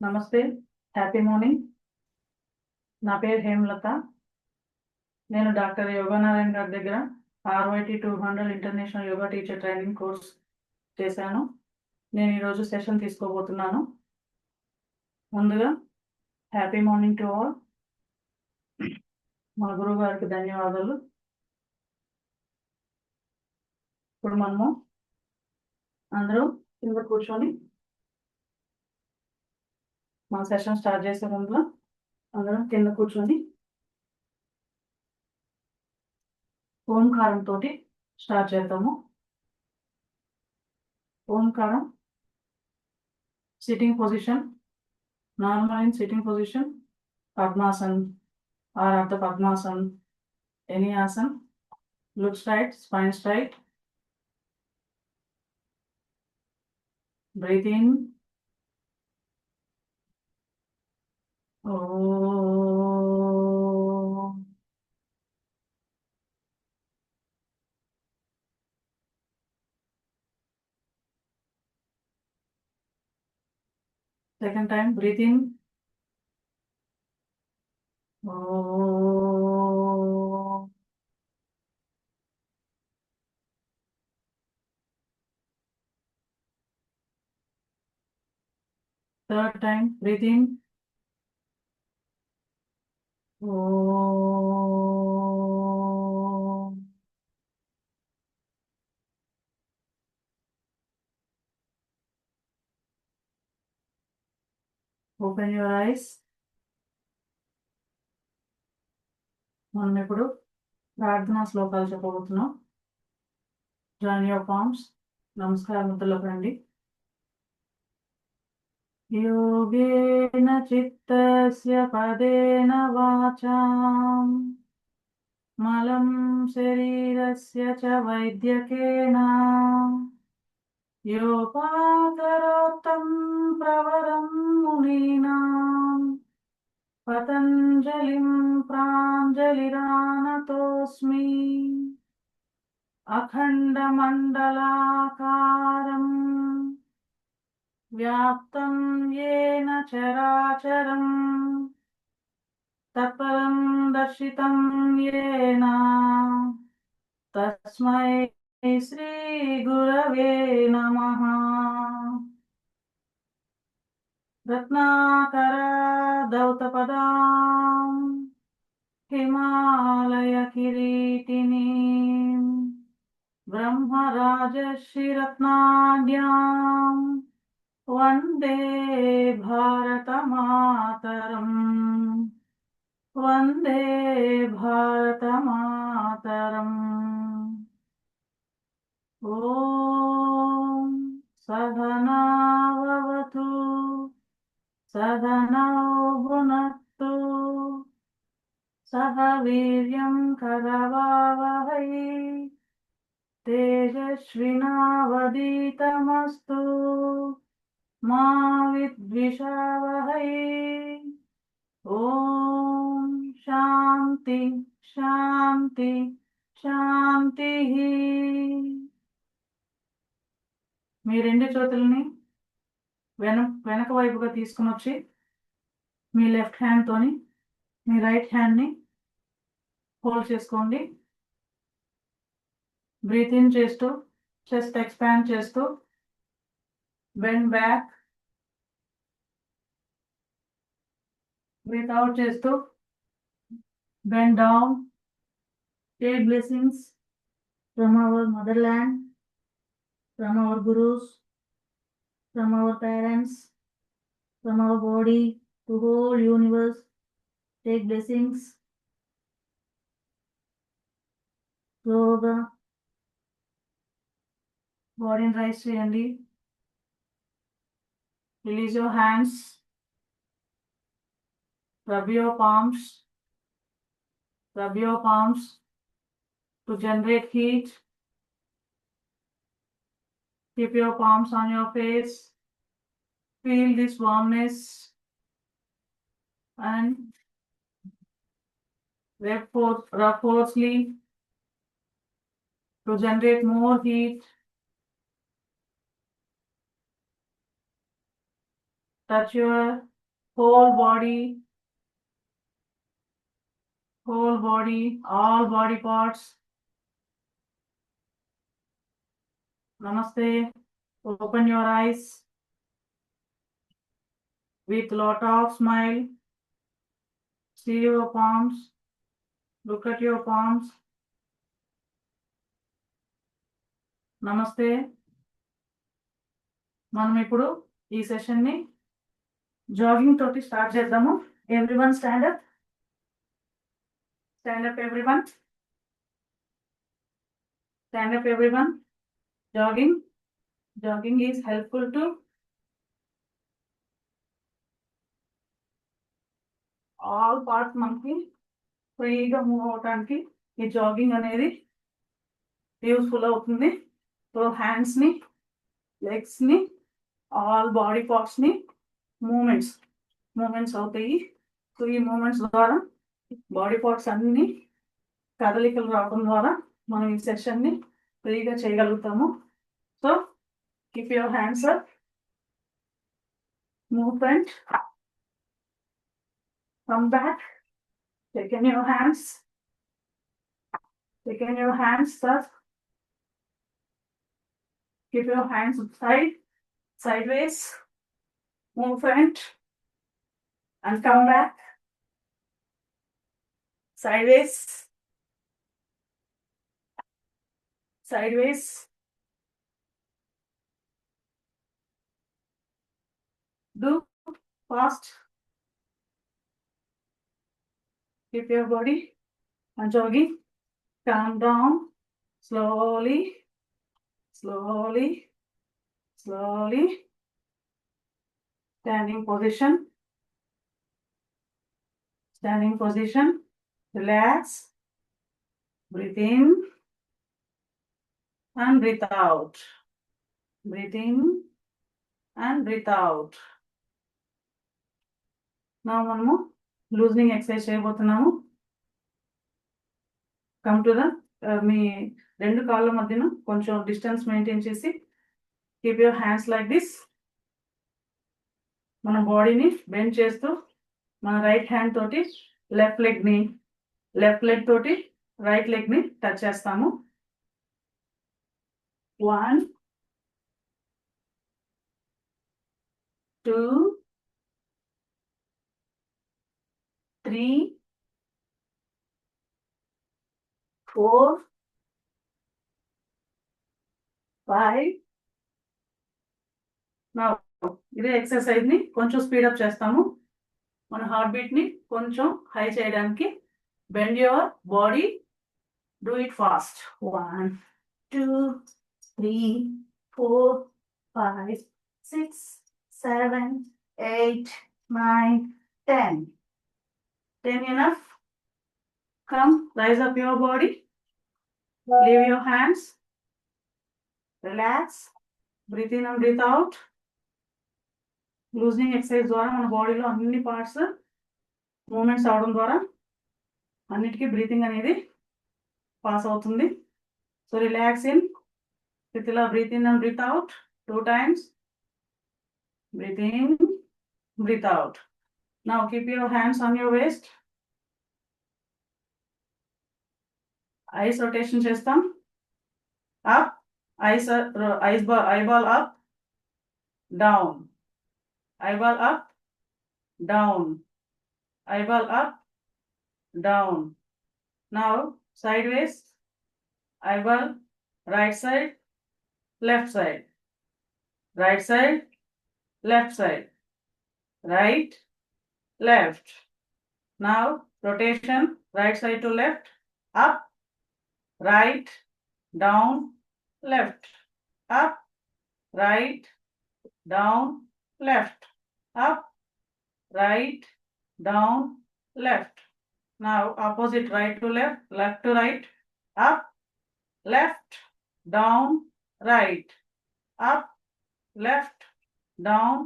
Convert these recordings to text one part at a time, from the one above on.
నమస్తే, happy morning. నా పేరు హేమలత. నేను డాక్టర్ యోగానారాయణ గారి దగ్గర RYT 200 international yoga teacher training course చేశాను. నేను ఈరోజు సెషన్ తీసుకోబోతున్నాను. ముందుగా హ్యాపీ మార్నింగ్ టు ఆల్. మా గురువు గారికి ధన్యవాదాలు. ఇప్పుడు మనము అందరూ కింద కూర్చొని మన సెషన్ స్టార్ట్ చేసే ముందులో అందరం కింద కూర్చొని ఓంకారంతో స్టార్ట్ చేద్దాము. ఓంకారం sitting position, normal in sitting position, Padmasana or Ardha Padmasana, any asana. Look straight, spine straight. Breathe in. Om. Second time, breathe in. Om. Third time, breathe in. Om. Open your eyes. మనం ఇప్పుడు ప్రార్థనా శ్లోకాలు చెప్పబోతున్నాం. Join your palms. నమస్కార ముద్రలోకి రండి. योगेन चित्तस्य पदेन वाचां मलं शरीरस्य च वैद्यकेन योपाकरोत्तं प्रवरं मुनीनां पतञ्जलिं प्राञ्जलिरानतोऽस्मि अखण्डमण्डलाकारम् व्याप्तं येन चराचरं तत्परं दर्शितं येन तस्मै श्रीगुरवे नमः. रत्नाकरादौतपदां हिमालयकिरीटिनीं ब्रह्मराजश्रीरत्नाढ्यां वन्दे भारतमातरम्. वन्दे भारतमातरम्. ॐ सहना भवतु, सहनौ भुनक्तु, सह वीर्यं करवावहै, तेजस्विनावधीतमस्तु मा विद्विषावहै. ओम शांति शांति शांति. మీ రెండు చేతుల్ని వెనక వైపుగా తీసుకుని వచ్చి మీ లెఫ్ట్ హ్యాండ్ తోని మీ రైట్ హ్యాండ్ ని హోల్డ్ చేసుకోండి. బ్రీత్ ఇన్ చేస్తూ చెస్ట్ ఎక్స్పాండ్ చేస్తూ బెండ్ బ్యాక్. Breathe out చేస్తూ bend down. Take blessings from our motherland, from our gurus, from our parents, from our body to whole universe. Take blessings. Slowగా బాడీని rise చేయండి. Release your hands. Rub your palms. Rub your palms to generate heat. Keep your palms on your face. Feel this warmness and rub forcefully to generate more heat. Touch your whole body, all body parts. Namaste. Open your eyes with lot of smile. See your palms. Look at your palms. నమస్తే. మనం ఇప్పుడు ఈ session ని jogging తోటి start చేద్దాము. Everyone stand up. Stand up everyone. Stand up everyone. Jogging. Jogging is helpful to all parts మనకి ఫ్రీగా move అవటానికి ఈ జాగింగ్ అనేది యూస్ఫుల్ అవుతుంది. సో హ్యాండ్స్ ని, లెగ్స్ ని, ఆల్ బాడీ పార్ట్స్ ని మూమెంట్స్ అవుతాయి. సో ఈ మూమెంట్స్ ద్వారా బాడీ పార్ట్స్ అన్ని కదలికలు రావడం ద్వారా మనం ఈ సెషన్ ని ఫ్రీగా చేయగలుగుతాము. So keep your hands up, move front, come back, take in your hands, sir. Keep your hands sideways, move front and come back, sideways, do fast. Keep your body and jogging. Calm down, slowly. Standing position. Relax. Breathe in and breathe out. Breathe in and breathe out. Now మనము loosening exercise చేయబోతున్నాము. Come to the మీ రెండు కాళ్ళ మధ్యన కొంచెం distance maintain చేసి keep your hands like this. మన బాడీని bend చేస్తూ మన రైట్ హ్యాండ్ తోటి లెఫ్ట్ లెగ్ తోటి రైట్ లెగ్ ని టచ్ చేస్తాము. 1 2 3 4 5. నా ఇదే ఎక్సర్సైజ్ ని కొంచెం స్పీడప్ చేస్తాము. మన హార్ట్ బీట్ ని కొంచెం హై చేయడానికి bend your body, do it fast. 1 2 3 4 5 6 7 8 9 10. 10 enough. Come, rise up your body. Leave your hands. Relax. Breathe in and breathe out. Loosening exercise ద్వారా మన బాడీలో అన్ని పార్ట్స్ మూమెంట్స్ అవడం ద్వారా అన్నిటికీ బ్రీతింగ్ అనేది పాస్ అవుతుంది. So relax in. ఇలా breathe in and breathe out 2 times. Breathe in, breathe out. Now keep your hands on your waist. Eyes rotation చేస్తాం. Up, eyeball up, down. Eyeball up, down. Eyeball up, down. Now sideways. Eyeball right side, left side. Right side, left side. Right, left. Now rotation right side to left. Up, right, down, left. Up, right, down, left. Up, right, down, left. Now opposite, right to left, left to right. Up, left, down, right. Up, left, down,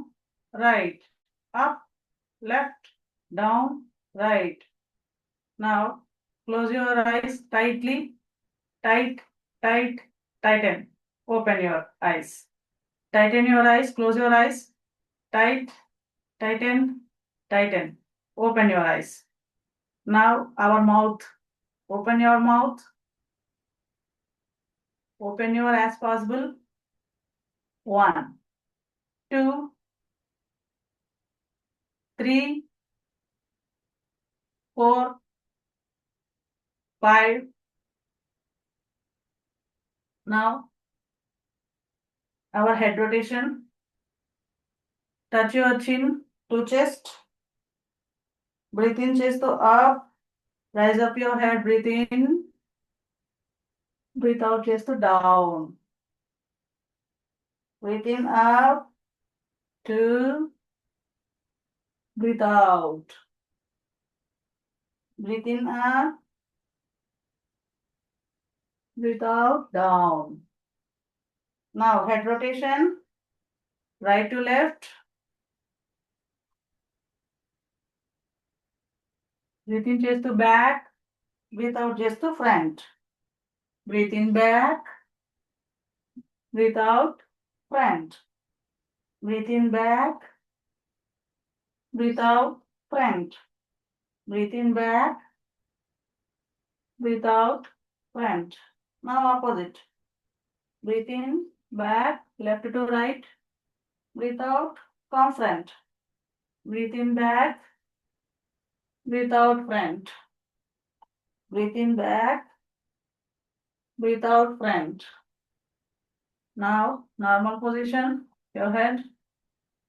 right. Up, left, down, right. Now close your eyes tightly. Tighten. Open your eyes. Tighten your eyes. Close your eyes. Tighten. Tighten. Open your eyes. Now our mouth. Open your mouth. Open your as possible. 1, 2, 3, 4, 5. Now our head rotation. Touch your chin to chest. Breathe in, chest to up. Rise up your head. Breathe in. Breathe out, chest to down. Breathe in, up. 2. Breathe out. Breathe in, up. Breathe out, down. Now head rotation. Right to left. Breathe in, chest to back. Breathe out, chest to front. Breathe in, back. Breathe out, front. Breathe in, back. Breathe out, front. Breathe in, back. Breathe out, front. Now opposite. Breathe in, back, left to right. Breathe out, come front. Breathe in, back. Breathe out, front. Breathe in, back. Breathe out, front. Now normal position, your head.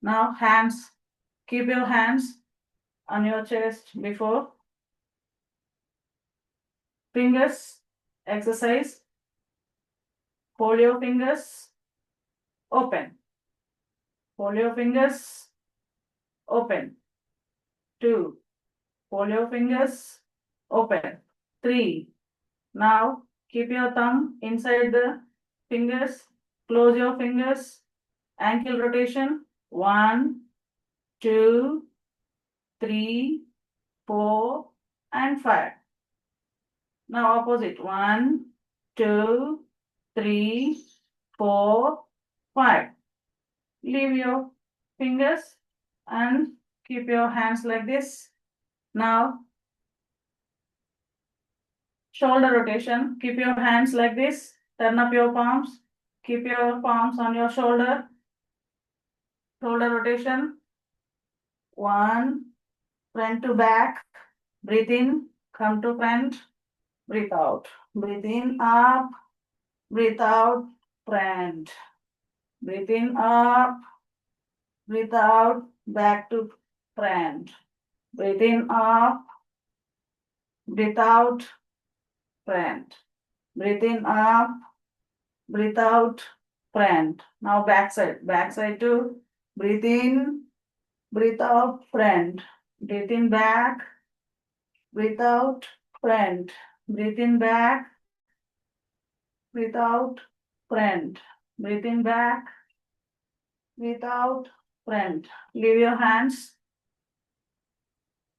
Now hands. Keep your hands on your chest before. Fingers, exercise. Hold your fingers, open. Hold your fingers, open. 2. Hold your fingers, open. 3. Now keep your thumb inside the fingers. Close your fingers. Ankle rotation. 1, 2, 3, 4, and 5. Now opposite. 1, 2, 3, 4, 5. Leave your fingers and keep your hands like this. Now shoulder rotation. Keep your hands like this. Turn up your palms. Keep your palms on your shoulder. Shoulder rotation. 1, front to back. Breathe in, come to front. Breathe out. Breathe in, up. Breathe out, front. Breathe in, up. Breathe out, back to front. Breathe in, up. Breathe out, front. Breathe in, up. Breathe out, front. Now backside. Backside too. Breathe in. Breathe out, front. Breathe in, back. Breathe out, front. Breathe in, back. Breathe out, front. Breathe in, back. Breathe out, front. Leave your hands.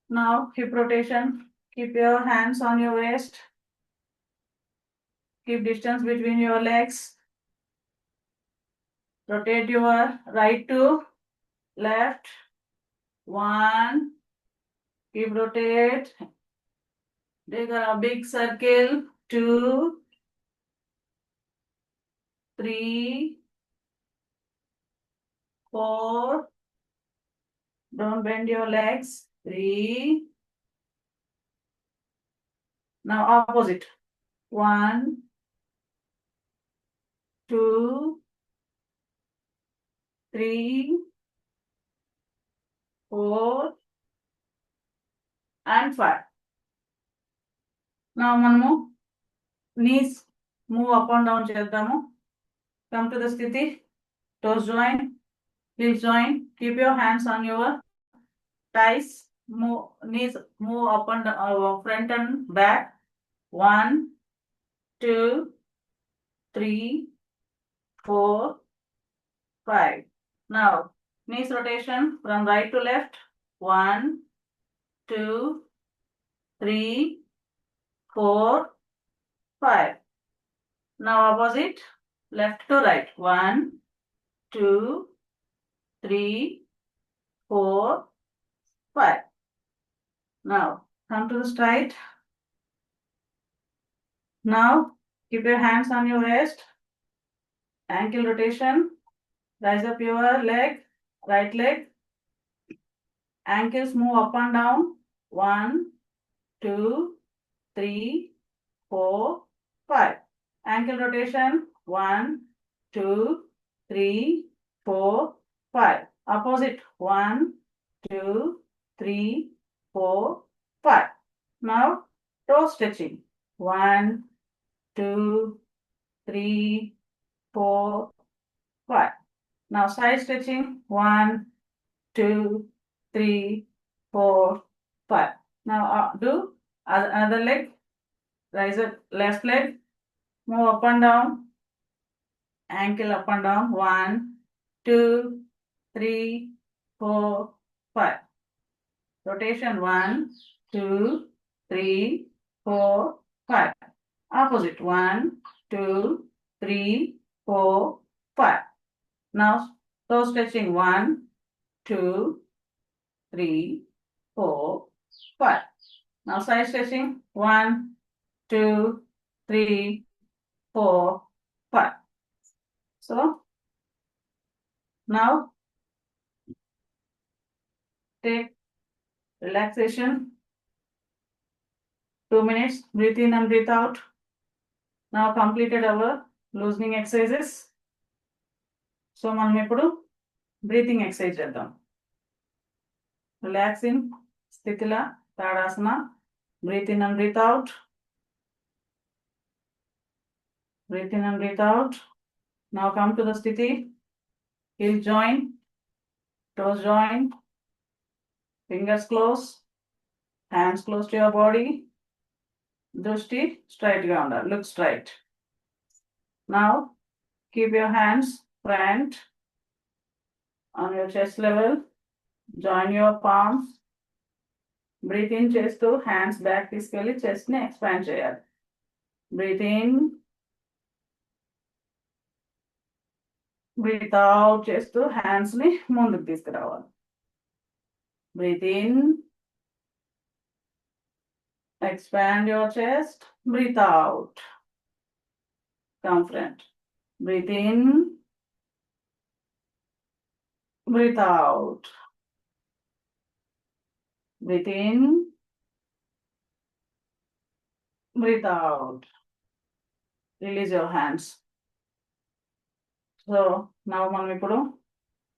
Now hip rotation. Keep your hands on your waist. Keep distance between your legs. Rotate your right to left. 1. Keep rotate. Take a big circle. 2, 3, 4. Don't bend your legs. 3. Now opposite. 1, 2, 3, 4, and 5. Now మనము knees move up and down చేద్దాము. Come to the స్థితి. Toes join. Heels join. Keep your hands on your thighs. Move knees move up and front and back. 1, 2, 3, 4, 5. Now knees rotation from right to left. 1, 2, 3, 4, 5. Now opposite, left to right. 1, 2, 3, 4, 5. Now come to the straight. Now keep your hands on your waist. Ankle rotation. Rise up your leg, right leg. Ankles move up and down. 1, 2, 3, 4, 5. Ankle rotation. 1, 2, 3, 4, 5. Opposite. 1, 2, 3, 4, 5. Now toe stretching. 1, 2, 3, 4, 5. Now side stretching. 1, 2, 3, 4, 5. Now do another leg. Rise up left leg. Move up and down. Ankle up and down. 1, 2, 3, 4, 5. Rotation. 1, 2, 3, 4, 5. Opposite. 1, 2, 3, 4, 5. Now toe stretching. 1, 2, 3, 4, 5. Now side stretching. 1, 2, 3, 4, 5. So now take relaxation. 2 minutes. Breathe in and breathe out. Now completed our loosening exercises. So మనం ఇప్పుడు breathing exercise చేద్దాం. Relaxing స్థితిలో tadasana. Breathe in and breathe out. Breathe in and breathe out. Now come to the sthiti. Heels join, toes join, fingers close, hands close to your body. Drushti straight ga undali. Look straight. Now keep your hands front on your chest level. Join your palms. Breathe in చేస్తూ hands back తీసుకెళ్ళి chest ని expand చేయాలి. Breathe in. Breathe out చేస్తూ hands ని ముందుకు తీసుకురావాలి. Breathe in. Expand your chest. Breathe out. Come front. Breathe in. Breathe out. Breathe in. Breathe out. Release your hands. So now మనం ఇప్పుడు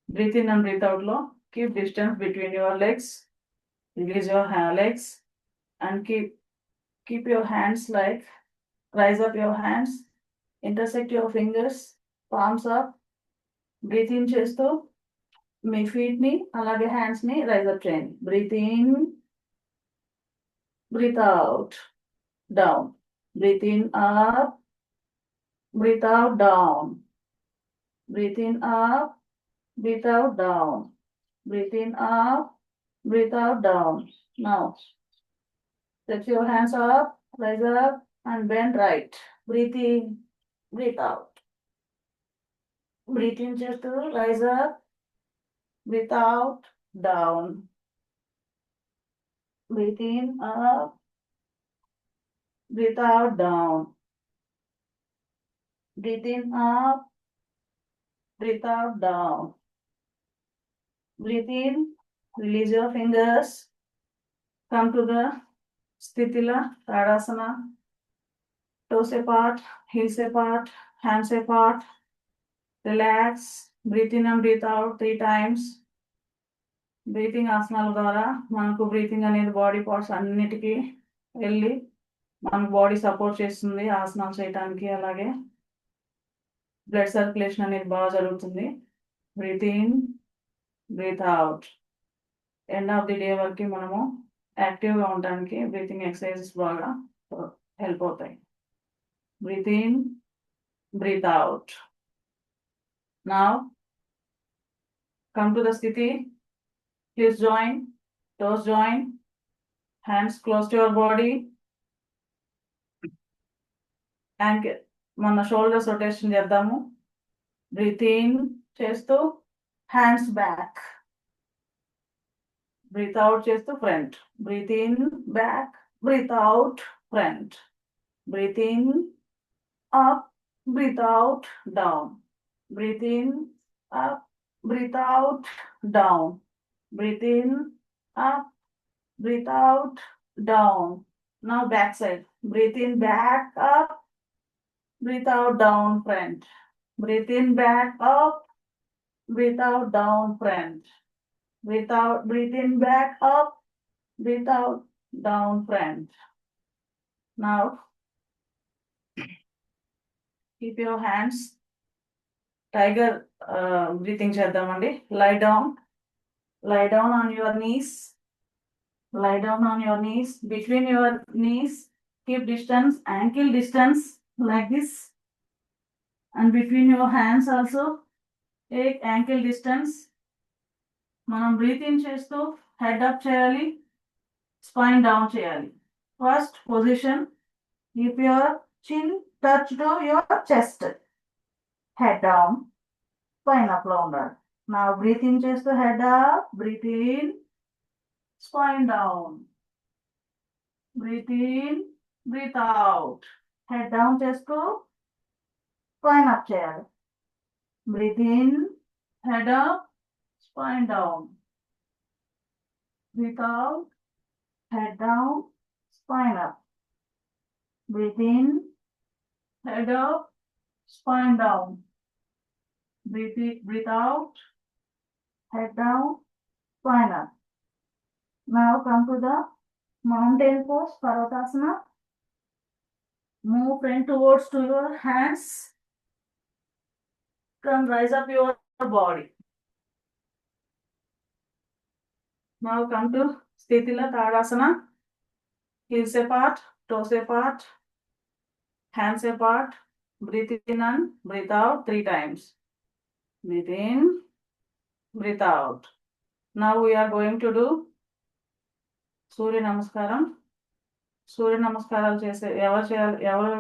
breathe in and breathe out లో keep distance between your legs. Release your legs and keep your hands like rise up your hands. Intersect your fingers. Palms up. Breathe in చేస్తూ మీ feet ని అలాగే hands ని rise up చేయండి. Breathe in. Breathe out. Down. Breathe in up. Breathe out down. Breathe in up. Breathe out down. Breathe in up. Breathe out down. Now stretch your hands up, rise up and bend right. Breathe in. Breathe out. Breathe in just to rise up. Breathe out down. Breathe in up. Breathe out down. Breathe in up. Breathe out down. Breathe in. Release your fingers. Come to the sthitila, tadasana. Toes apart, heels apart, hands apart. Relax. Breathe in and breathe out 3 times. Breathing ఆసనాల ద్వారా మనకు breathing అనేది body parts అన్నిటికీ వెళ్ళి మన body support చేస్తుంది ఆసనాలు చేయడానికి. అలాగే బ్లడ్ సర్క్యులేషన్ అనేది బాగా జరుగుతుంది. Breathe in, breathe out. End of the day వరకు మనము యాక్టివ్గా ఉండడానికి బ్రీతింగ్ ఎక్సర్సైజెస్ బాగా హెల్ప్ అవుతాయి. Breathe in, breathe out. Now come to the sthiti. Heels join, toes join, hands close to your body. And మన షోల్డర్స్ రొటేషన్ చేద్దాము. Breathe in చేస్తూ hands back. Breathe out చేస్తూ front. Breathe in, back. Breathe out, front. Breathe in, up. Breathe out, down. Breathe in, up. Breathe out, down. Breathe in, up. Breathe out, down. Now back side. Breathe in, back, up. Breathe out, down, front. Breathe in, back, up. Breathe out, down, front. Breathe in, back, up. Breathe out, down, front. Now, keep your hands. Tiger breathing చేద్దామండి. Lie down. Lie down on your knees. Lie down on your knees. Between your knees, keep distance, ankle distance, like this. And between your hands also, take ankle distance. మనం breathe in చేస్తూ head up చేయాలి, spine down చేయాలి. First position, keep your chin touch to your chest, head down, spine up లో ఉండాలి. నా breathe in చేస్తూ head up, breathe in, spine down, breathe in, breathe out, head down చేస్తూ spine up చేయాలి. Breathe in, head up, spine down. Breathe out, head down, spine up. Breathe in, head up, spine down. Breathe out, head down, spine up. Now come to the mountain pose, Parvatasana. Move front towards to your hands. Come rise up your body. Now come to Sthitila Tadasana. Heels apart, toes apart, hands apart. Breathe in and breathe out 3 times. Breathe in, breathe out. Now we are going to do Surya Namaskaram. Surya Namaskaram చేసే ఎవరు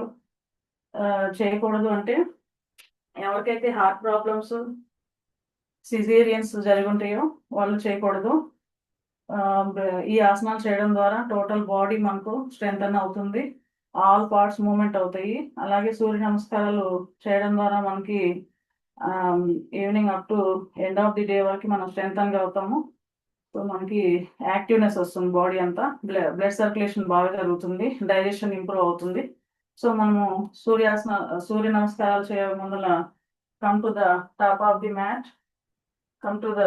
చేయకూడదు అంటే, ఎవరికైతే heart problems, caesareans జరిగి ఉంటాయో వాళ్ళు చేయకూడదు. ఈ ఆసనాలు చేయడం ద్వారా టోటల్ బాడీ మనకు స్ట్రెంగ్తన్ అవుతుంది, ఆల్ పార్ట్స్ మూవ్మెంట్ అవుతాయి. అలాగే సూర్య నమస్కారాలు చేయడం ద్వారా మనకి evening up to end of the day వరకు మనం స్ట్రెంగ్తన్గా అవుతాము. సో మనకి యాక్టివ్నెస్ వస్తుంది, బాడీ అంతా బ్లడ్ సర్క్యులేషన్ బాగా జరుగుతుంది, డైజెషన్ ఇంప్రూవ్ అవుతుంది. సో మనము సూర్య నమస్కారాలు చేయ ముందర come to the top of the mat, come to the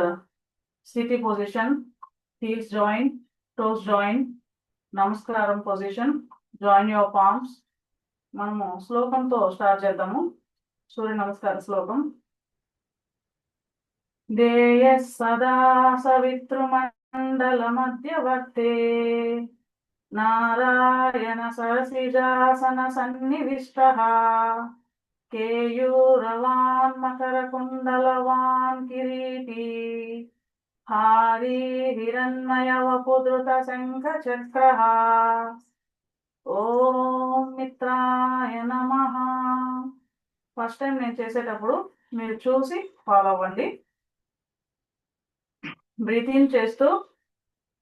city position, heels join, toes join, నమస్కారం పొజిషన్, జాయిన్ యువర్ పామ్స్. మనము శ్లోకంతో స్టార్ట్ చేద్దాము. సూర్య నమస్కార శ్లోకం. దేయ సదా సవితృమండల మధ్యవర్తే నారాయణ సరసిజాసన సన్నివిష్టః కేయూరవాన్ మకర కుండలవాన్ కిరీటీ హారీ హిరణ్మయ వపుద్రుత శంఖ చక్రః. ఓం మిత్రాయ నమః. ఫస్ట్ టైం నేను చేసేటప్పుడు మీరు చూసి ఫాలో అవ్వండి. బ్రీత్ ఇన్ చేస్తూ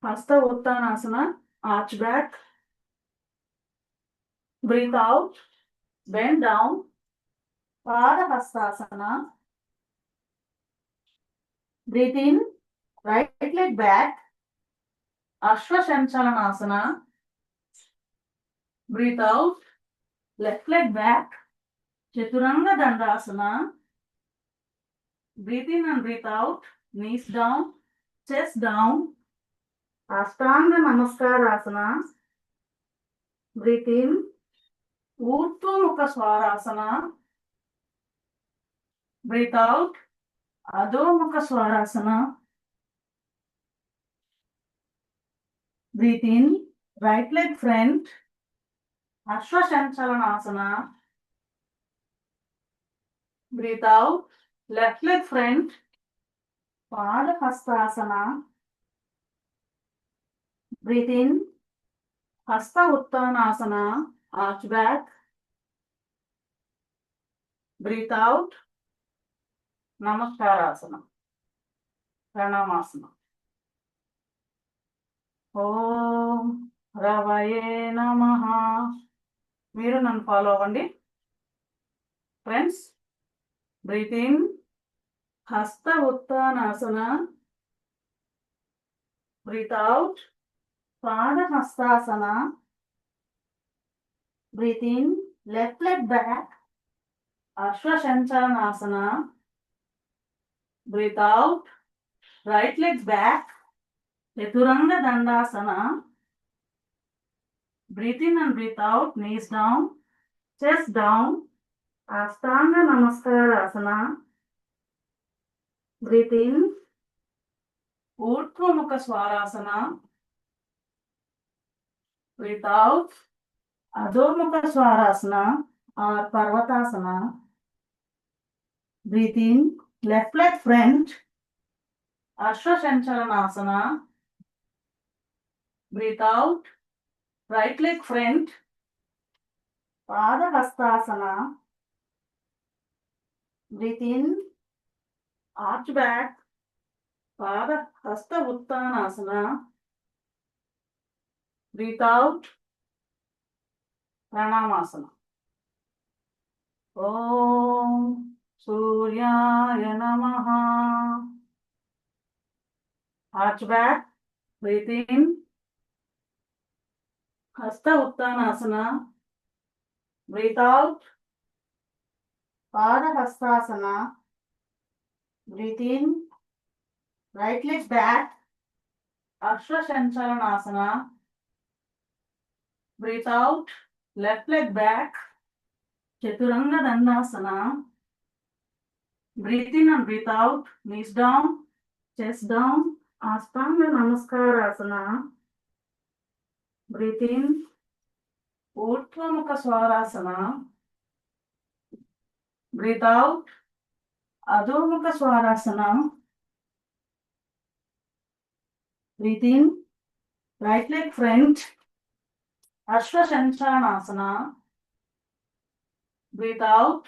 Hasta Uttanasana, arch back. Breathe out, bend down, Pada Hastasana. Breathe in, right leg back, Ashwa Shanchalanasana. Breathe out, left leg back, Chaturanga Dandasana. Breathe in and breathe out, knees down, chest down, Ashtanga Namaskarasana. Breathe in, Urdhva Mukha Swarasana. Breathe out, Adho Mukha Swarasana. Breathe in, right leg front, Ashwa Shanchalanasana. Breathe out, left leg front, Pada Hastasana. Breathe in, Hasta Uttanasana, arch back. Breathe out, Namaskarasana, Pranamasana. ఓం రవయే నమః. మీరు నన్ను follow అవ్వండి friends. Breath in Hasta ఉత్తానాసన. Breathe out Pada Hastasana. Breathe in left leg back Ashwasanchalanasana. Breathe out right leg back Chaturanga Dandasana. Breathe in and breathe out, knees down, chest down, Ashtanga Namaskara. Breathe in, Urdhva Mukha Swarasana. Breathe out, Adho Mukha Swarasana or Parvatasana. Breathe in, left leg front, Ashwashanchalanasana. Breathe out, right leg front, Pada Hastasana. Breathe in, arch back, Pada Hasta Uttanasana. Breathe out, Pranamasana. Om Suryaya Namaha. Arch back, breathe in, Hasta Uttanasana. Breathe out, Pada Hastasana. Breathe in, right leg back, Ashwashanchalanasana. Breathe out, left leg back, Chaturanga Dandasana. Breathe in and breathe out, knees down, chest down, Ashtanga Namaskarasana. Breathe in, Urdhva Mukha Swarasana. Breathe out, Adho Mukha Swarasana. Breathe in, right leg front, Ashwashanchalanasana. Breathe out,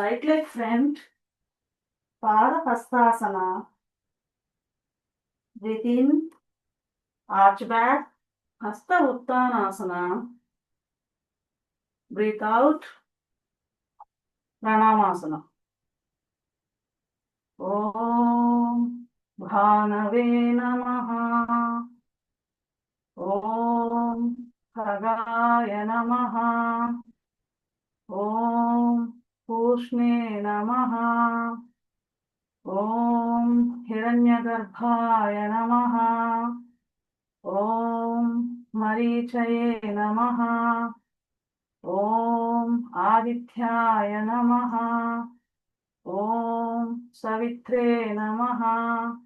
right leg front, Pada Hastasana. Breathe in, arch back, Hasta Uttanasana. Breathe out, Pranamasana. Om Bhanave Namaha. Om Khagaya Namaha. Om Pushne Namaha. Om Hiranyagarbhaya Namaha. Om Marichaye Namaha. Om Adityaya Namaha. Om Savitre Namaha.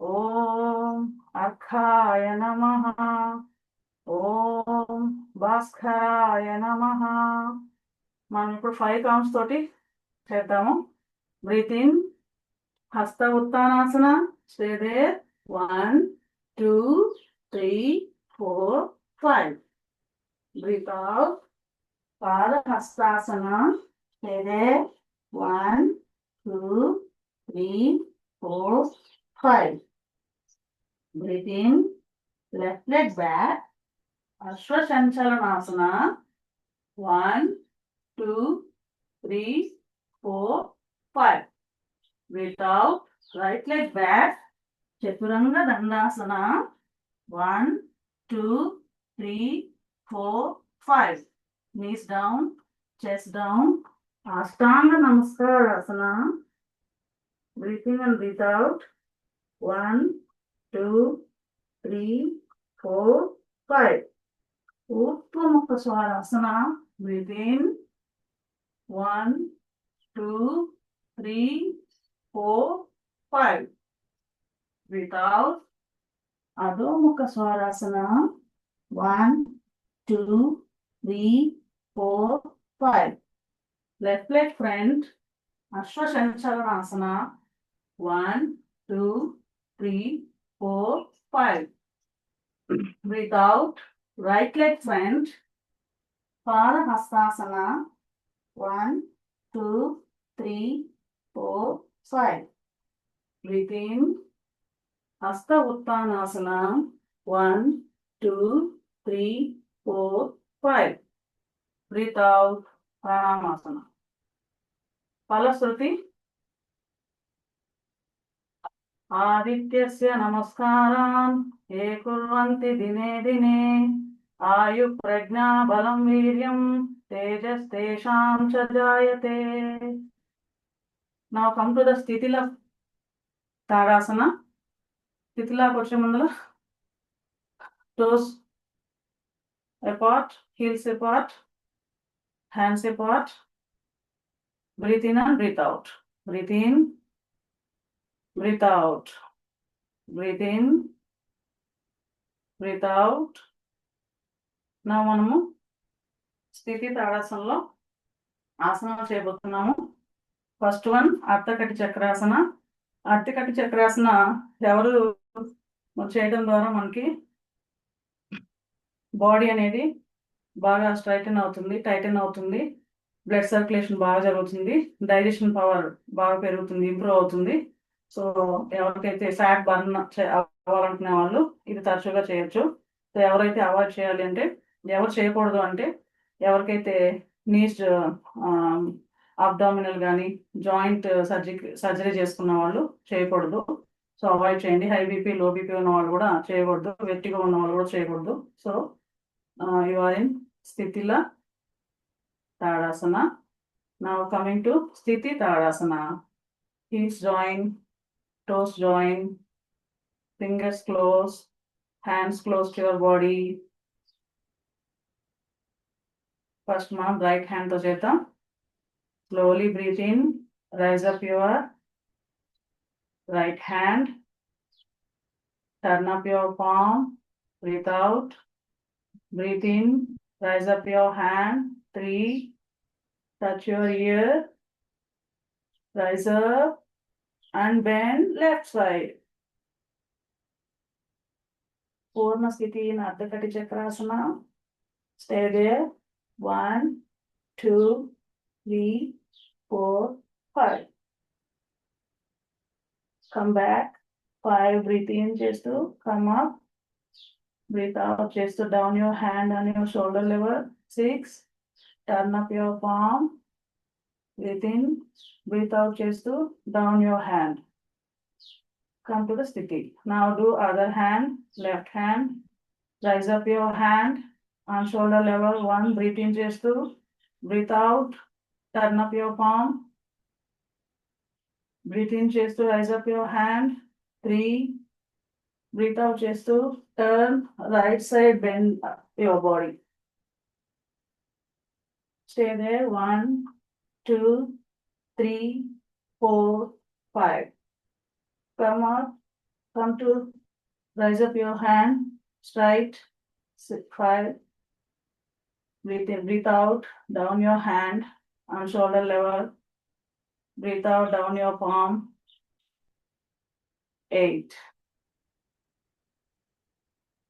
Om Arkhaya Namaha. Om Bhaskaraya Namaha. మనం ఇప్పుడు 5 counts తోటి చేద్దాము. Breathe in Hasta Uttanasana. Stay there. 1 2 3 4 5. Breathe out Pada Hastasana. Stay there. 1 2 3 4 5. Breathe in, left leg back, Ashwashanchalanasana. 1 2 3 4 5. Breathe out, right leg back, Chaturanga Dandasana. 1 2 3 4 5. Knees down, chest down, Ashtanga Namaskara. Breathe in and breathe out. 1 2 3 4 5. Urdhva Mukha Swarasana. Breathe in. 1 2 3 4 5. Breathe out. Adho Mukha Swarasana. 1 2 3 4 5. Left leg front, Ashwashanchalanasana. 1 2 3 4 5. Breathe out, right leg front, Pada Hastasana. 1 2 3 4 5. Breathe in, Hasta Uttanasana. 1, 2, 3, 4, 5. Breathe out. Pranamasana. Palashruti. आदित्यस्य नमस्कारान् ये कुर्वन्ति दिने दिने आयु प्रज्ञा बलं वीर्यं तेजस्तेषां च जायते. Now come to the Sthitila Tadasana. Sthitila వచ్చే ముందర toes apart, heels apart, hands apart. Breathe in and breathe out. Breathe in, breathe out. Breathe in, breathe out. Now మనము స్థితి తాడాసనలో ఆసనాలు చేయబోతున్నాము. First one అర్థకటి Chakrasana. అర్థకటి చక్రాసన ఎవరు చేయడం ద్వారా మనకి బాడీ అనేది బాగా స్ట్రైటన్ అవుతుంది, టైటన్ అవుతుంది, బ్లడ్ సర్క్యులేషన్ బాగా జరుగుతుంది, డైజెషన్ పవర్ బాగా పెరుగుతుంది, ఇంప్రూవ్ అవుతుంది. సో ఎవరికైతే ఫ్యాట్ బర్న్ అవ్వాలనుకునే వాళ్ళు ఇది తరచుగా చేయొచ్చు. సో ఎవరైతే అవాయిడ్ చేయాలి అంటే, ఎవరు చేయకూడదు అంటే, ఎవరికైతే నీస్ అబ్డామినల్ కానీ జాయింట్ సర్జరీ చేసుకున్న వాళ్ళు చేయకూడదు. సో అవాయిడ్ చేయండి. హై బీపీ, లో బీపీ ఉన్న వాళ్ళు కూడా చేయకూడదు, వెట్టిగా ఉన్న వాళ్ళు కూడా చేయకూడదు. సో యు ఆర్ ఇన్ స్థితిలా Tadasana. Now coming to Sthiti Tadasana. Heels join, toes join, fingers close, hands close to your body. First మనం right hand తో చేద్దాం. Slowly breathe in, rise up your right hand, turn up your palm, breathe out, breathe in, rise up your hand, 3, touch your ear, rise up and bend left side. Purna Sthiti in Ardhakati Chakrasana. Stay there. 1, 2, 3, 4, 5. Come back. 5. Breathe in, just to come up. Breathe out, just to down your hand on your shoulder level. 6. Turn up your palm. Breathe in. Breathe out, just to down your hand. Come to the Sthiti. Now do other hand, left hand. Rise up your hand on shoulder level. 1. Breathe in, just to breathe out. Turn up your palm. Breathe in, chest to rise up your hand. 3. Breathe out, chest to turn right side, bend your body. Stay there. 1, 2, 3, 4, 5. Come up. Come to rise up your hand. Straight. 5. Breathe in, breathe out. Down your hand on shoulder level. Breathe out, down your palm. 8.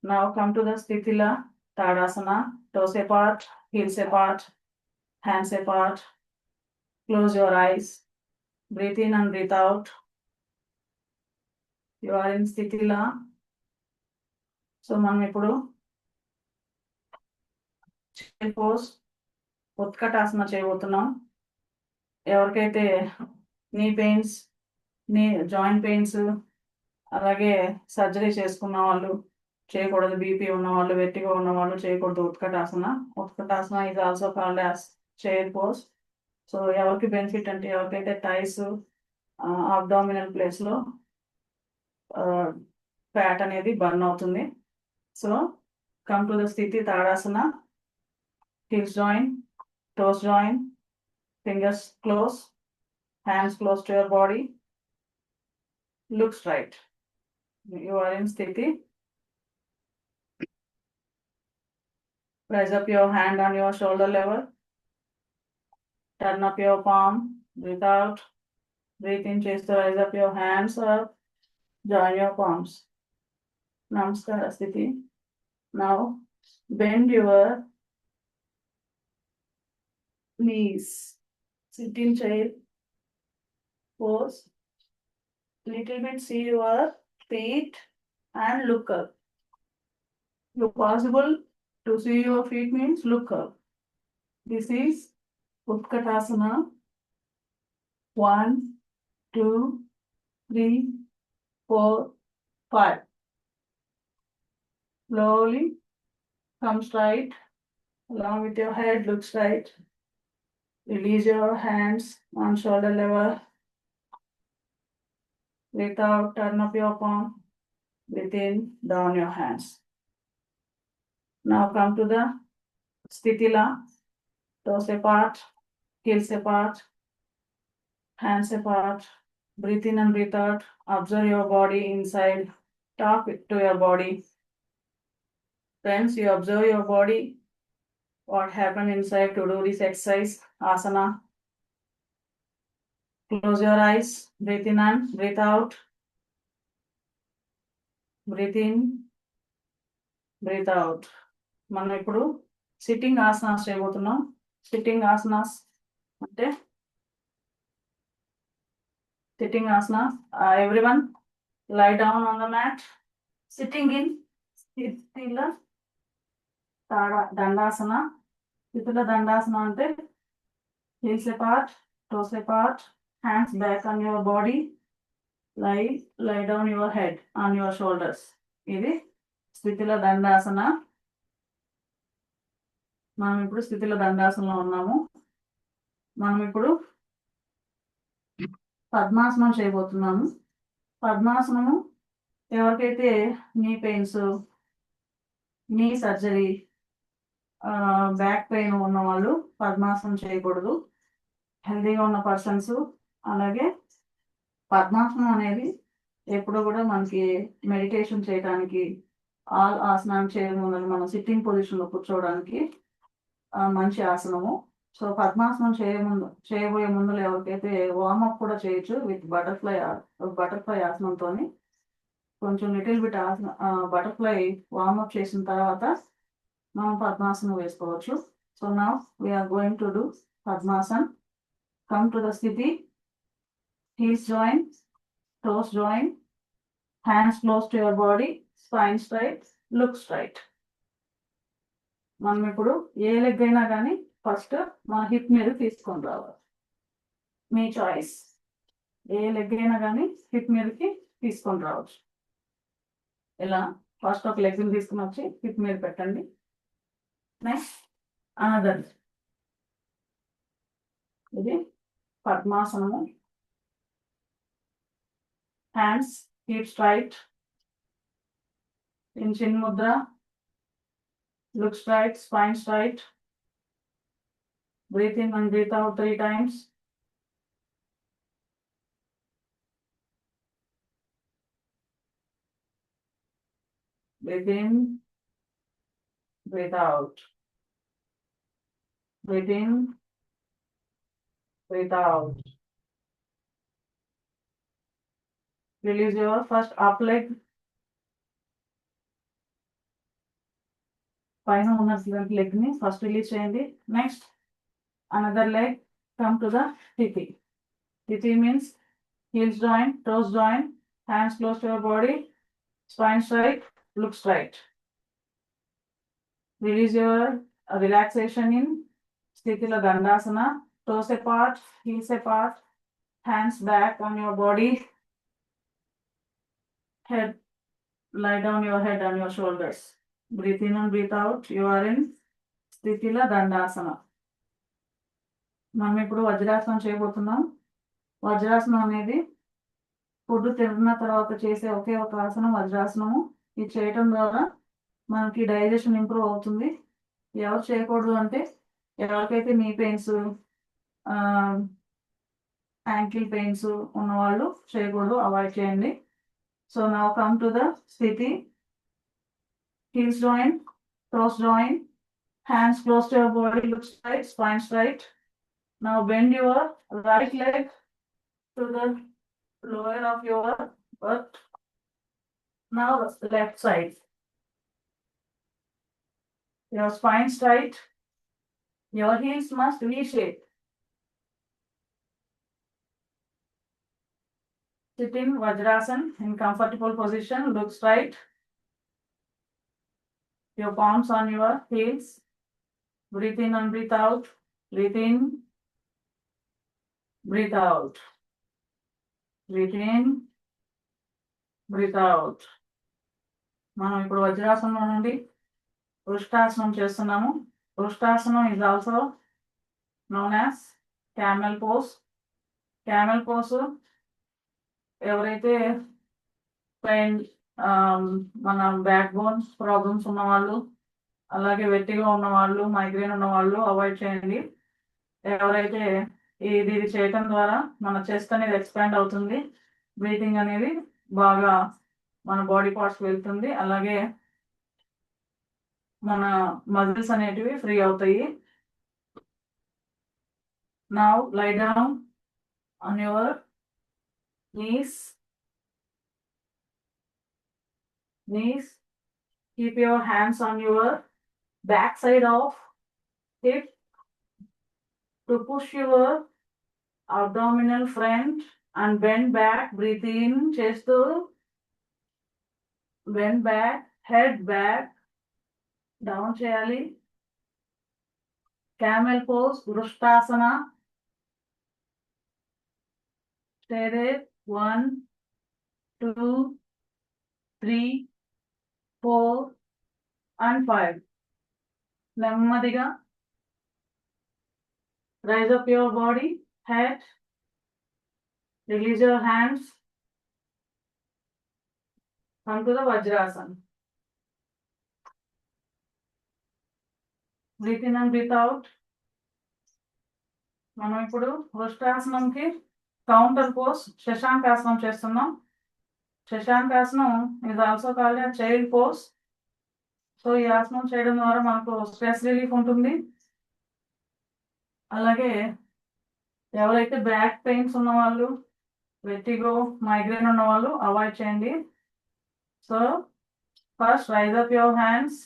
Now come to the Sthitila Tadasana. Toes apart, heels apart, hands apart. Close your eyes. Breathe in and breathe out. You are in Sthitila. So మనం ఇప్పుడు పోస్ ఉత్కటాసన చేయబోతున్నాం. ఎవరికైతే నీ pains, knee joint pains, అలాగే surgery చేసుకున్న వాళ్ళు చేయకూడదు, BP ఉన్నవాళ్ళు, వెట్టిగా ఉన్నవాళ్ళు చేయకూడదు Utkatasana. Utkatasana is also called as chair pose. So ఎవరికి బెనిఫిట్ అంటే, ఎవరికైతే టైస్, అబ్డామినల్ ప్లేస్లో ఫ్యాట్ అనేది బర్న్ అవుతుంది. సో కమ్ టు ద స్థితి Tadasana. Heels join, toes join, fingers close, hands close to your body. Look straight. You are in Sthiti. Rise up your hand on your shoulder level. Turn up your palm. Breathe out. Breathe in, chest to rise up your hands up. Join your palms. Namaskara Sthiti. Now bend your knees. Sit in chair pose. Little bit see your feet and look up. You possible to see your feet means look up. This is Utkatasana. 1, 2, 3, 4, 5. Slowly come straight along with your head, look straight. Release your hands on shoulder level. Breathe out, turn up your palm. Breathe in, down your hands. Now come to the Sthitila. Toes apart, heels apart, hands apart. Breathe in and breathe out. Observe your body inside. Talk to your body. Friends, you observe your body. What happened inside to do this exercise, asana. Close your eyes. Breathe in and breathe out. Breathe in, breathe out. మనం ఇప్పుడు sitting asanas చేయబోతున్నాం. Sitting asanas అంటే sitting asana. Everyone lie down on the mat. Sitting in Sthitila Dandasana. Sthitila Dandasana ante heels apart, toes apart, hands back on your body. Lie down your head on your shoulders. ఇది స్థితిల దండాసన. మనం ఇప్పుడు స్థితిల దండాసనలో ఉన్నాము. మనం ఇప్పుడు పద్మాసనం చేయబోతున్నాము. పద్మాసనము ఎవరికైతే నీ పెయిన్స్, నీ సర్జరీ, బ్యాక్ పెయిన్ ఉన్న వాళ్ళు పద్మాసనం చేయకూడదు. హెల్దీగా ఉన్న పర్సన్స్. అలాగే పద్మాసనం అనేది ఎప్పుడు కూడా మనకి మెడిటేషన్ చేయడానికి, ఆసనం చేయడం ముందు మనం సిట్టింగ్ పొజిషన్లో కూర్చోవడానికి మంచి ఆసనము. సో పద్మాసనం చేయబోయే ముందు ఎవరికైతే వార్మప్ కూడా చేయొచ్చు విత్ బటర్ఫ్లై ఆసనంతో. కొంచెం లిటిల్ బిట్ బటర్ఫ్లై వార్మప్ చేసిన తర్వాత మనం పద్మాసనం వేసుకోవచ్చు. So now we're going to do Padmasan. Come to the స్థితి. Heels join, toes join, hands close to your body, spine straight, look straight. మనం ఇప్పుడు ఏ లెగ్ అయినా కానీ ఫస్ట్ మన హిప్ మీద తీసుకొని రావాలి. మీ చాయిస్. ఏ లెగ్ అయినా కానీ హిప్ మీదకి తీసుకొని రావచ్చు. ఇలా ఫస్ట్ ఒక లెగ్ని తీసుకుని వచ్చి హిప్ మీద పెట్టండి. Next another. ఇది పద్మాసనము. Hands keep straight. In Chin Mudra. Look straight, spine straight. Breathe in and breathe out 3 times. Breathe in, breathe out. Breathe in, breathe out. Release your first up leg. పైన ఉన్నటువంటి leg ని first release చేయండి. Next another leg. Come to the స్థితి. స్థితి means heels join, toes join, hands close to your body, spine straight, look straight. Release your relaxation in Sthitila Dandasana. Toes apart, heels apart, hands back on your body. Head, lie down your head on your shoulders. Breathe in and breathe out. You are in Sthitila Dandasana. మనం ఇప్పుడు వజ్రాసనం చేయబోతున్నాం. వజ్రాసనం అనేది food తిన్న తర్వాత చేసే ఒకే ఒక ఆసనం వజ్రాసనము. ఇది చేయటం ద్వారా మనకి డైజెషన్ ఇంప్రూవ్ అవుతుంది. ఎవరు చేయకూడదు అంటే ఎవరికైతే నీ పెయిన్స్, యాంకిల్ పెయిన్స్ ఉన్నవాళ్ళు చేయకూడదు, అవాయిడ్ చేయండి. So now come to the స్థితి. Heels join, toes join, hands close to your body, look straight, spine straight. Now bend your right leg to the lower of your butt. Now the left side. Your spine straight. Your heels must V-shape. Sit in Vajrasan in comfortable position. Look straight. your palms on your heels. Breathe in and breathe out. Breathe in, breathe out. Breathe in, breathe out. మనం ఇప్పుడు వజ్రాసనం నుండి వృష్టాసనం చేస్తున్నాము. వృష్టాసనం is also known as camel pose. Camel pose ఎవరైతే pain మన back bone problems ఉన్న వాళ్ళు, అలాగే వెట్టిగా ఉన్న వాళ్ళు, మైగ్రేన్ ఉన్న వాళ్ళు అవాయిడ్ చేయండి. ఎవరైతే ఇది చేయటం ద్వారా మన చెస్ట్ అనేది ఎక్స్పాండ్ అవుతుంది, బ్రీతింగ్ అనేది బాగా మన బాడీ పార్ట్స్ వెళ్తుంది, అలాగే మన మజిల్స్ అనేటివి ఫ్రీ అవుతాయి. Now lie down on your knees. Keep your hands on your back side of hip to push your abdominal front and bend back. Breathe in, chest, bend back, head back, down cheyali. Camel pose, Vrishtasana. Stay there. 1, 2, 3, 4 and 5. నెమ్మదిగా rise up your body, head, release your hands, come to the Vajrasana. Breathe in and breathe out. మనం ఇప్పుడు వృష్టాసనంకి counter pose శశాంకాసనం చేస్తున్నాం. శశాంకాసనం is also called a child pose. So ఈ ఆసనం చేయడం ద్వారా మనకు stress relief ఉంటుంది. అలాగే ఎవరైతే బ్యాక్ పెయిన్స్ ఉన్న వాళ్ళు, వెట్టిగో, మైగ్రేన్ ఉన్న వాళ్ళు అవాయిడ్ చేయండి. So first rise up your hands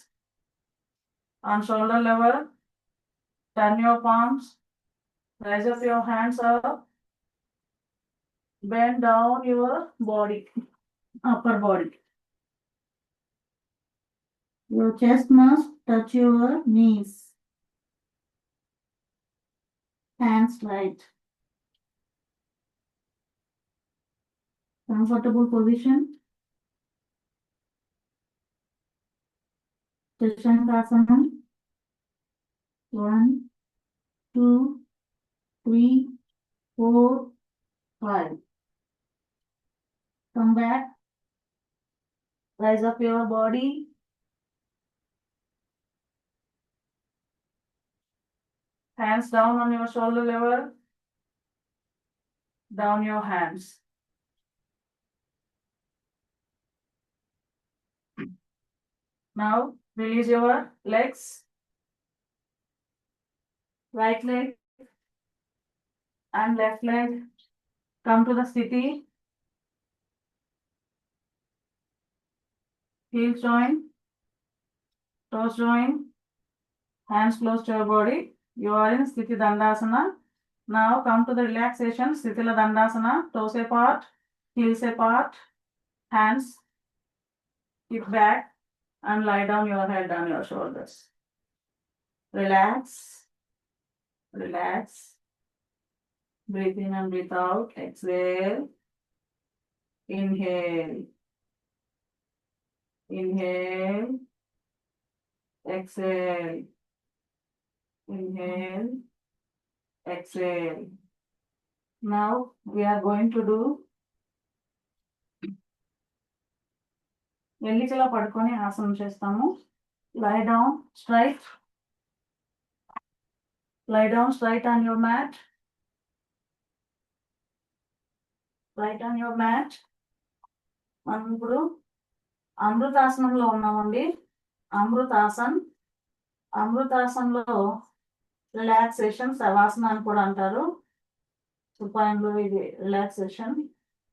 on shoulder level. Turn your palms. Rise up your hands up. Bend down your body, upper body. Your chest must touch your knees. Hands light. Comfortable position. Shashankasana. 1, 2, 3, 4, 5. Come back. Rise up your body. Hands down on your shoulder level. Down your hands. Now release your legs. Right leg and left leg. Come to the sthiti. Heel join, toes join, hands close to your body. You are in Sthiti Dandasana. Now come to the relaxation. Sthitila Dandasana. Toes apart, heels apart, hands hip back, and lie down your head on your shoulders. Relax, relax. Breathe in and breathe out. Exhale. Inhale. Inhale. Exhale. Inhale. Exhale. Now we are going to do ఎల్లికలా పడుకొని ఆసనం చేస్తాము. Lie down straight. Lie down straight on your mat. Right on your mat. మనం ఇప్పుడు అమృతాసనంలో ఉన్నామండి. అమృతాసనంలో relaxation శవాసన అని కూడా అంటారు. సుపాయంలో ఇది రిలాక్సేషన్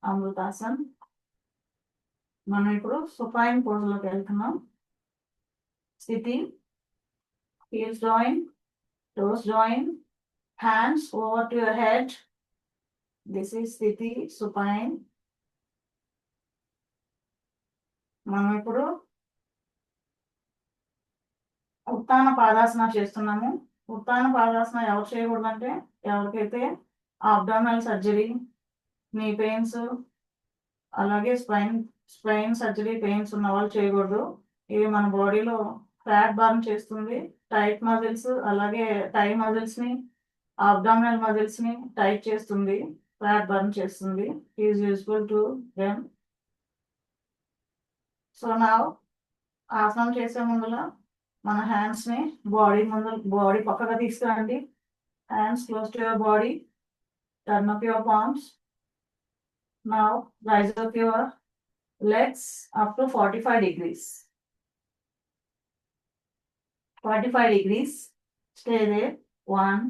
అమృతాసన్. మనం ఇప్పుడు సుపాయం పోజులోకి వెళ్తున్నాం. స్థితి. Heels join, toes join, hands over to your head. This is స్థితి సుపాయం. మనం ఇప్పుడు ఉత్తాన పాదాసన చేస్తున్నాము. ఉత్తాన పాదాసన ఎవరు చేయకూడదంటే ఎవరికైతే అబ్డామినల్ సర్జరీ, నీ పెయిన్స్, అలాగే స్పైన్ సర్జరీ పెయిన్స్ ఉన్న వాళ్ళు చేయకూడదు. ఇవి మన బాడీలో ఫ్యాట్ బర్న్ చేస్తుంది. టైట్ మజిల్స్ అలాగే టై మజిల్స్ ని, అబ్డామినల్ మజిల్స్ ని టైట్ చేస్తుంది, ఫ్యాట్ బర్న్ చేస్తుంది. Is useful to them. So నా ఆసనం చేసే ముందులో మన హ్యాండ్స్ ని బాడీ పక్కగా తీసుకురండి. Hands close to your body. Turn up your palms. Now rise up your legs up to 45 degrees. 45 degrees. Stay there. 1,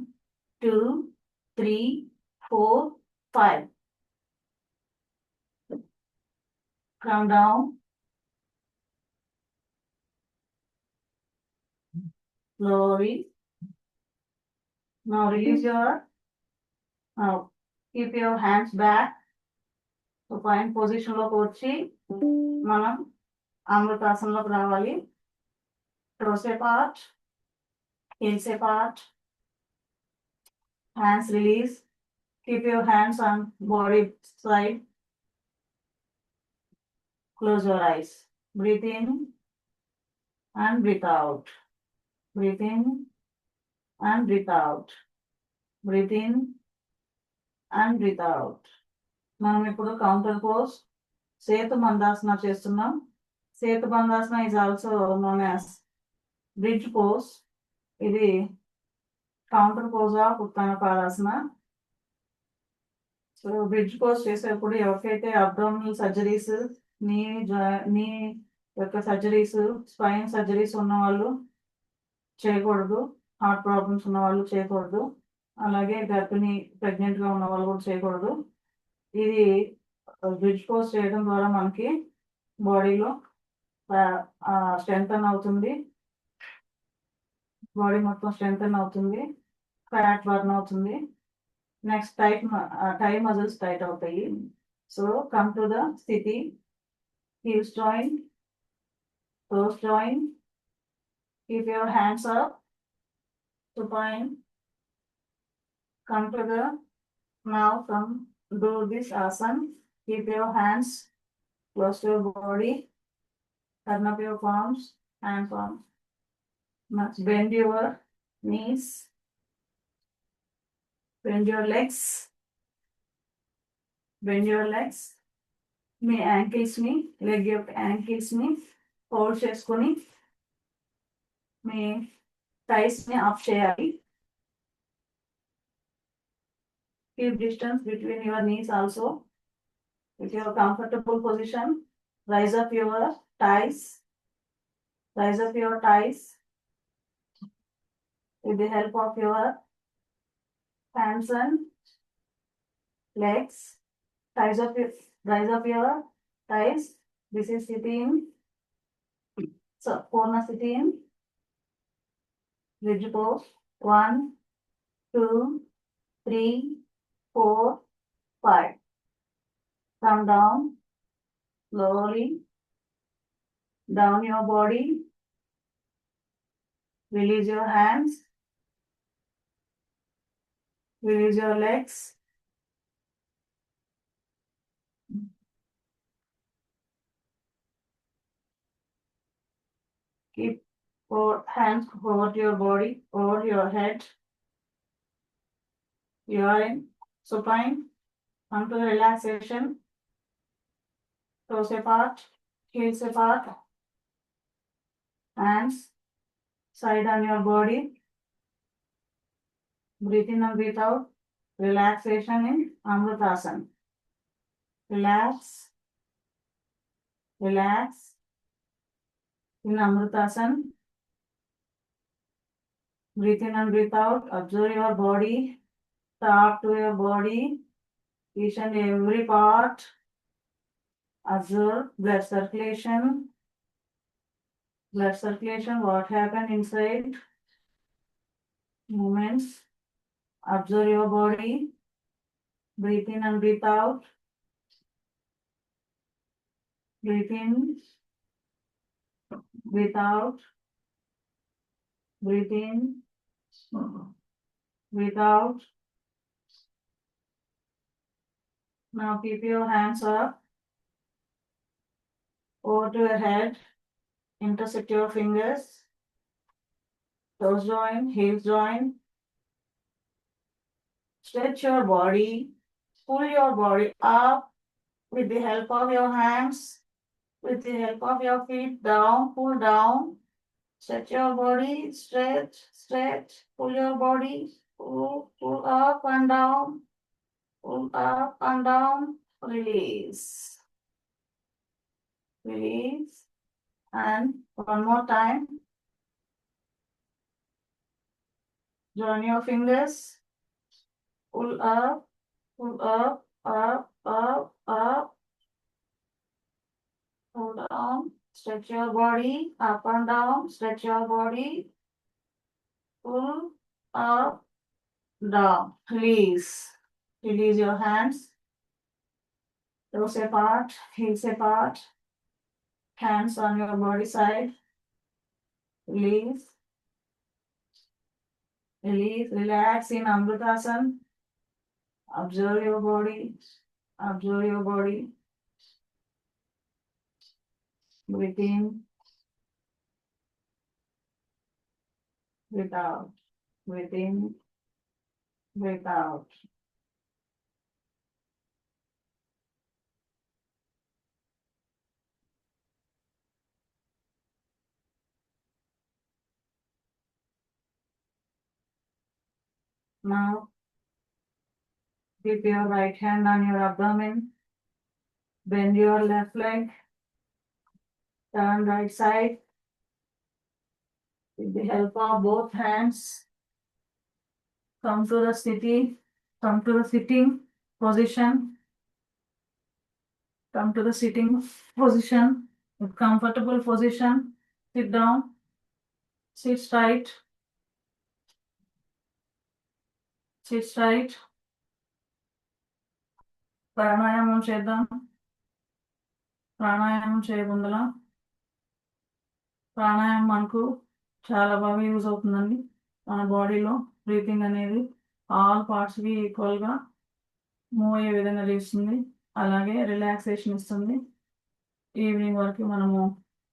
2, 3, 4, 5. Come down. Slowly. Now release your. Now keep your hands back. So fine position లో వచ్చి మనం అమృతాసనంలోకి రావాలి. Toes apart, heels apart, hands release. Keep your hands on body side. Close your eyes. Breathe in and breathe out. Breathe in and breathe out. Breathe in and breathe out. మనం ఇప్పుడు counter pose Setu Bandhasana చేస్తున్నాం. Setu Bandhasana is also known as bridge pose. ఇది counter pose of Uttana Padasana. So bridge pose చేసేటప్పుడు ఎవరికైతే abdominal surgeries, నీ యొక్క surgeries, spine surgeries ఉన్న వాళ్ళు చేయకూడదు. హార్ట్ ప్రాబ్లమ్స్ ఉన్న వాళ్ళు చేయకూడదు. అలాగే ప్రెగ్నెంట్ గా ఉన్న వాళ్ళు కూడా చేయకూడదు. ఇది బ్రిడ్జ్ పోజ్ చేయడం ద్వారా మనకి బాడీలో స్ట్రెంగ్తన్ అవుతుంది. బాడీ మొత్తం స్ట్రెంగ్తన్ అవుతుంది. ఫ్యాట్ బర్న్ అవుతుంది. నెక్స్ట్ టై మజిల్స్ టైట్ అవుతాయి. సో కమ్ టు ద స్థితి. Heels join, toes join. Keep your hands up, supine. Come to the now come do this asana. Keep your hands close to your body. Turn up your palms, hand palms. Must bend your knees. Bend your legs. Bend your legs. Me ankles ని, leg యొక్క ankles ని hold చేసుకొని మీ thighs ని up చేయాలి. Keep distance between your knees also. With your comfortable position, rise up your thighs. Rise up your thighs with the help of your hands and legs. Rise up your thighs. This is sitting. So Purna sitting. Bridge pose. 1, 2, 3, 4, 5. Come down slowly. Down your body. Release your hands. Release your legs. Keep your hands over your body, over your head. You are in supine. Come to the relaxation. Toes apart, heels apart, hands side on your body. Breathe in and breathe out. Relaxation in Amrutasana. Relax. Relax in Amrutasana. Breathe in and breathe out. Observe your body. Talk to your body. Each and every part. Observe blood circulation. Blood circulation, what happened inside. Movements. Observe your body. Breathe in and breathe out. Breathe in. Breathe out. breathe in, breathe out. Now keep your hands up over to your head, intersect your fingers, toes join, heels join. Stretch your body, pull your body up with the help of your hands, with the help of your feet, down, pull down. Stretch your body, stretch, pull your body, pull up and down, pull up and down, release, release, and one more time. Join your fingers, pull up, up, up, pull down, stretch your body, up and down, stretch your body, pull up, down, release, release your hands. Toes apart, heels apart, hands on your body side. Release, release, relax in Amritasana. Observe your body, observe your body. Breathe in, breathe out, breathe in, breathe out. Now, keep your right hand on your abdomen. Bend your left leg. Turn right side. With the help of both hands, come to the sitting position. Come to the sitting position. With comfortable position. Sit down. Sit straight. Sit straight. ప్రాణాయామం చేద్దాం. ప్రాణాయామం చేయకుండా ప్రాణాయామం మనకు చాలా బాగా use అవుతుందండి. మన బాడీలో బ్రీతింగ్ అనేది ఆల్ పార్ట్స్కి ఈక్వల్గా మూవ్ అయ్యే విధంగా చేస్తుంది. అలాగే రిలాక్సేషన్ ఇస్తుంది. ఈవినింగ్ వరకు మనము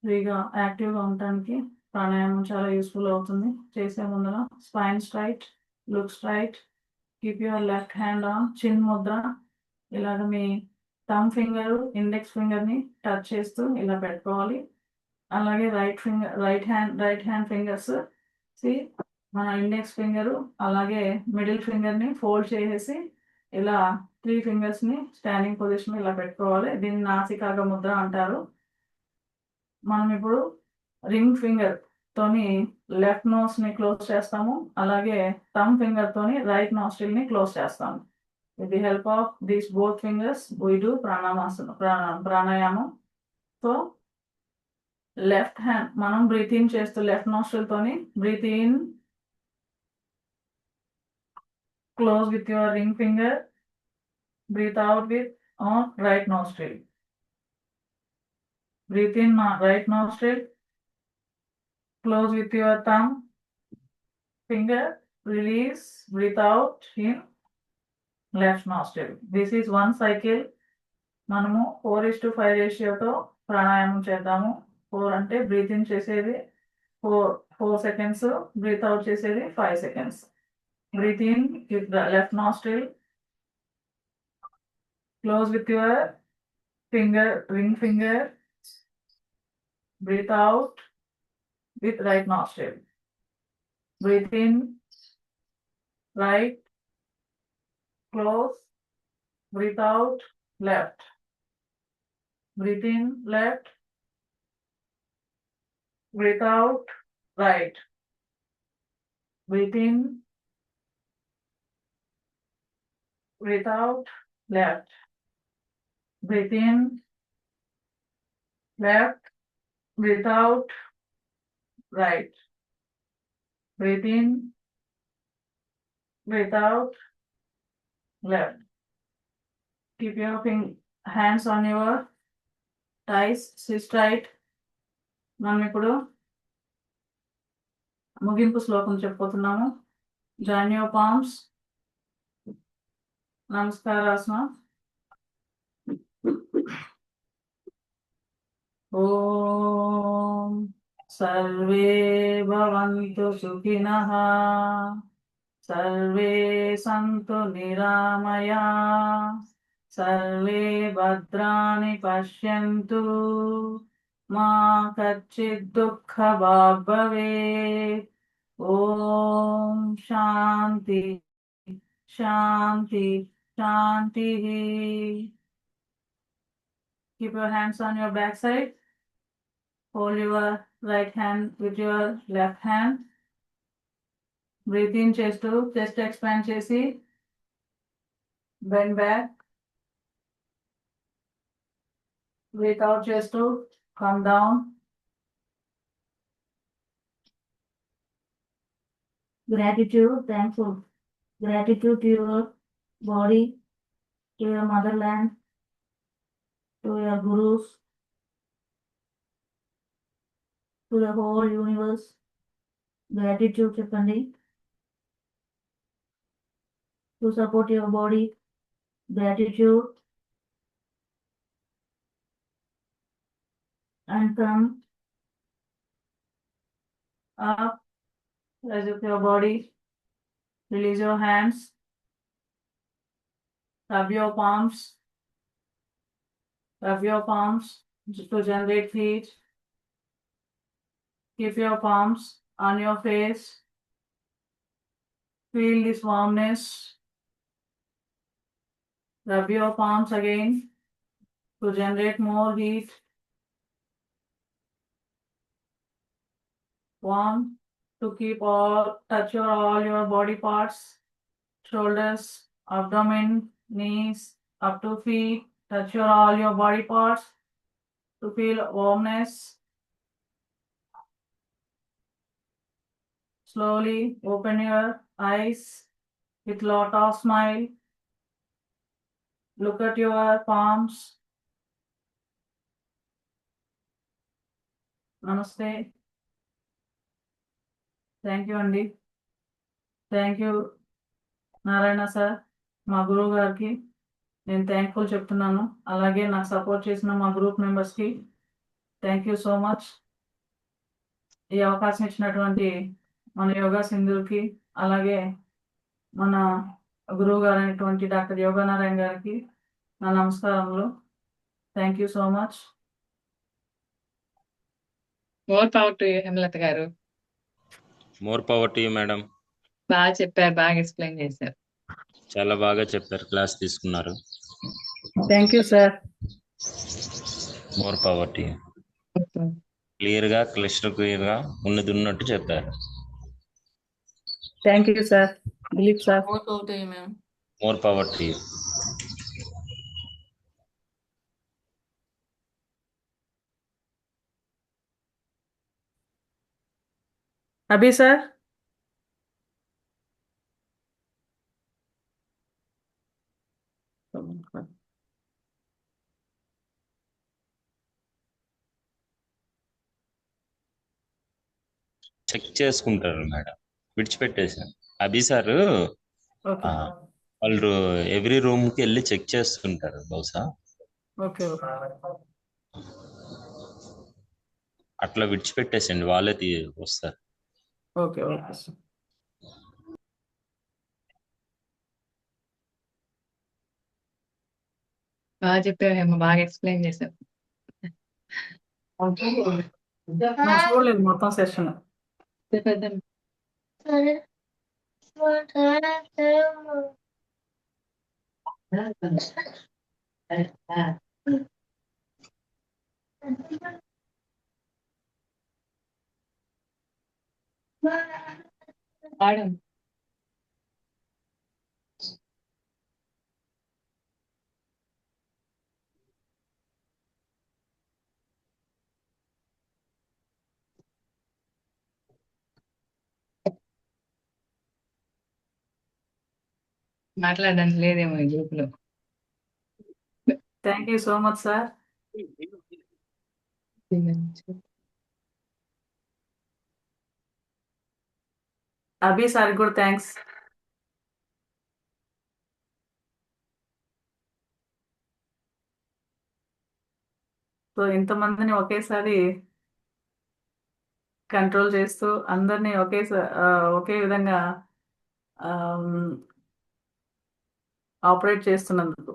ఫ్రీగా యాక్టివ్గా ఉండటానికి ప్రాణాయామం చాలా యూస్ఫుల్ అవుతుంది. చేసే ముందర spine straight, look straight, keep your left hand on చిన్ ముద్ర. ఇలాగ మీ థమ్ ఫింగర్, ఇండెక్స్ ఫింగర్ని టచ్ చేస్తూ ఇలా పెట్టుకోవాలి. అలాగే రైట్ హ్యాండ్ ఫింగర్స్ మన ఇండెక్స్ ఫింగర్ అలాగే మిడిల్ ఫింగర్ని ఫోల్డ్ చేసేసి ఇలా 3 ఫింగర్స్ని స్టాండింగ్ పొజిషన్ ఇలా పెట్టుకోవాలి. దీన్ని నాసికాగ ముద్ర అంటారు. మనం ఇప్పుడు రింగ్ ఫింగర్ తోని లెఫ్ట్ నోస్ ని క్లోజ్ చేస్తాము. అలాగే థమ్ ఫింగర్ తోని రైట్ నాస్ట్రిల్ ని క్లోజ్ చేస్తాము. With the help of these both fingers, we do pranayama. So, left hand, మనం breathe in చేస్తూ left nostril తోని breathe in, close with your ring finger, breathe out with right nostril. Breathe in right nostril, close with your thumb finger, release, breathe out in left nostril. This is one cycle. మనము 4:5 రేషియోతో ప్రాణాయామం చేద్దాము. 4 అంటే breath in చేసేది 4 seconds, breath out చేసేది 5 seconds. Breathe in with the left nostril, close with your ring finger, breathe out with right nostril. Breathe in right, close, breathe out left. Breathe in left, breathe out right. Breathe in, breathe out left. Breathe in left, breathe out right. Breathe in, breathe out left. Keep your hands on your thighs, sit straight. మనం ఇప్పుడు ముగింపు శ్లోకం చెప్పబోతున్నాము. Join your palms. Namaskarasana. ఓం సర్వే భవంతు సుఖినః, survey సంతు నిరామయా, survey భద్రాణి పశ్యంతు, మా కచ్చిత్ దుఃఖభాగ్ భవేత్. ఓం శాంతి శాంతి శాంతి. Keep your hands on your backside. Hold your right hand with your left hand. Breathe in చేస్తూ chest expand చేసి bend back. Breathe out చేస్తూ come down. Gratitude, thankful. Gratitude to your body, to your motherland, to your gurus, to the whole universe. Gratitude చెప్పండి. To support your body. Gratitude. And come up. Raise up your body. Release your hands. Rub your palms. Rub your palms to generate heat. Keep your palms on your face. Feel this warmness. Rub your palms again to generate more heat. One, to keep touch all your body parts, shoulders, abdomen, knees, up to feet. Touch all your body parts to feel warmness. Slowly open your eyes with lot of smile. Look at your palms. Namaste. Thank you అండి. Thank you Narayana sir, మా గురువు గారికి నేను thankful చెప్తున్నాను. అలాగే నాకు support చేసిన మా గ్రూప్ మెంబర్స్కి థ్యాంక్ యూ సో మచ్. ఈ అవకాశం ఇచ్చినటువంటి మన యోగా సింధుకి, అలాగే మన గురువు గారు అయినటువంటి డాక్టర్ యోగానారాయణ గారికి నా నమస్కారములు. Thank you so much. More power to you Hemalatha garu. More power to you madam. బాగా చెప్పారు, బాగా ఎక్స్ప్లెయిన్ చేశారు. చాలా బాగా చెప్పారు, క్లాస్ తీసుకున్నారు. Thank you sir. More power to you. Clear గా క్లియర్ గా ఉన్నది ఉన్నట్టు చెప్పారు. Thank you sir. Dilip sir. More power to you. Abhi sir. Check చేసుకుంటారు మేడం, విడిచిపెట్టేసాను. అభి సారు ఓకే వాళ్ళు ఎవ్రీ రూమ్ కి వెళ్ళి చెక్ చేస్తుంటారు బహుశా. ఓకే అట్లా విడిచిపెట్టేసండి, వాళ్ళే వస్తారు. Okay okay sir. బాగా చెప్పారు హేమ, బాగా ఎక్స్ప్లెయిన్ చేశారు. నాకు చూడలేదు మొత్తం సెషన్. పెద్ద మేడం మాట్లాడడానికి లేదేమో ఈ గ్రూప్ లో. Thank you so much sir. Abhi సార్కి కూడా థ్యాంక్స్. సో ఇంతమందిని ఒకేసారి కంట్రోల్ చేస్తూ అందరినీ ఒకే విధంగా ఆపరేట్ చేస్తున్నందుకు